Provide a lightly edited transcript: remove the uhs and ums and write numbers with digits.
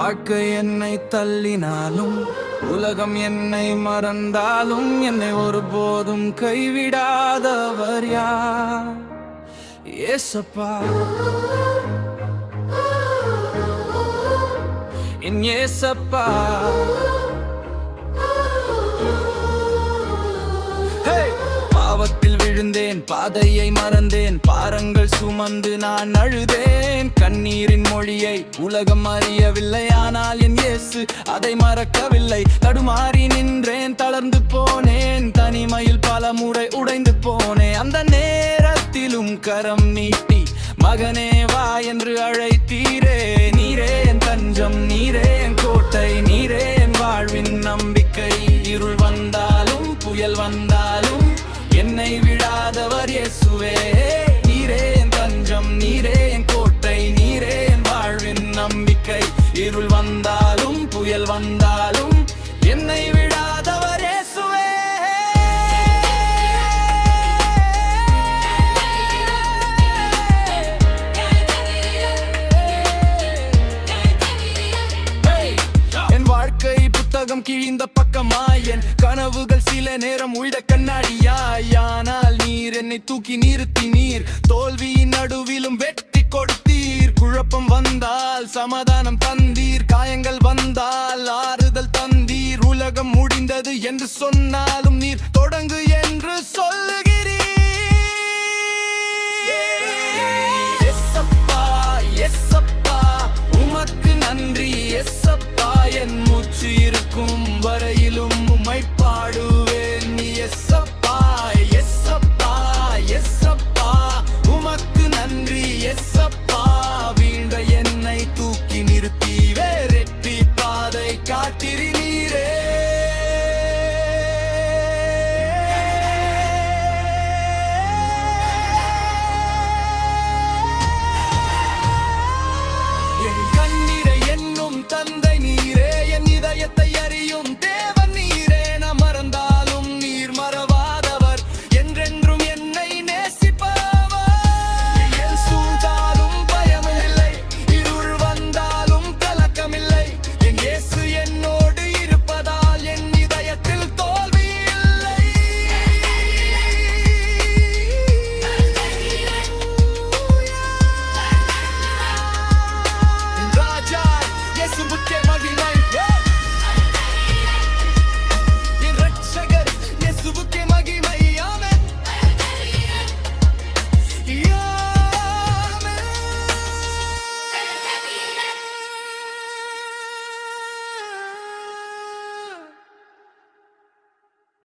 வாழ்க்கை என்னை தள்ளினாலும் உலகம் என்னை மறந்தாலும் என்னை ஒருபோதும் கைவிடாதவர் யார்? ஏசப்பா, என் ஏசப்பா. பாவத்தில் விழுந்தேன், பாதையை மறந்தேன், பாரங்கள் சுமந்து நான் அழுதேன். கண்ணீரின் மொழியை உலகம் அறியவில்லை, ஆனால் என் இயேசு அதை மறக்கவில்லை. தடுமாறி நின்றேன், தளர்ந்து போனேன், தனிமையில் பல முறை உடைந்து போனேன். அந்த நேரத்திலும் கரம் நீட்டி மகனே வா என்று அழைத்தீரே. நீரே என் தஞ்சம், நீரே என் கோட்டை, நீரே என் வாழ்வின் நம்பிக்கை. இருள் வந்தாலும் புயல் வந்தாலும் என்னை விடாதவர் இயேசுவே. நீரே என் தஞ்சம், நீரே என் கோட்டை, நீரே என் வாழ்வின் நம்பிக்கை. இருள் வந்தாலும் புயல் வந்தாலும் என்னை விடாதவர் இயேசுவே. என் வாழ்க்கை புத்தகம் கிழிந்த பக்கமாய், என் கனவுகள் சில நேரம் உயிட கண்ணாடியாய். ஆனால் நீர் என்னை தூக்கி நிறுத்தினீர், தோல்வியின் நடுவிலும் வெற்றி கொடுத்தீர். குழப்பம் வந்தால் சமாதானம் தந்தீர், காயங்கள் வந்தால் ஆறுதல் தந்தீர். உலகம் முடிந்தது என்று சொன்னாலும் நீர் தொடங்கு என்று சொல்லுகிறீர். எஸ்ஸப்பா, எஸ்ஸப்பா, உமக்கு நன்றி எஸ்ஸப்பா. என் மூச்சு இருக்கும் வரையிலும்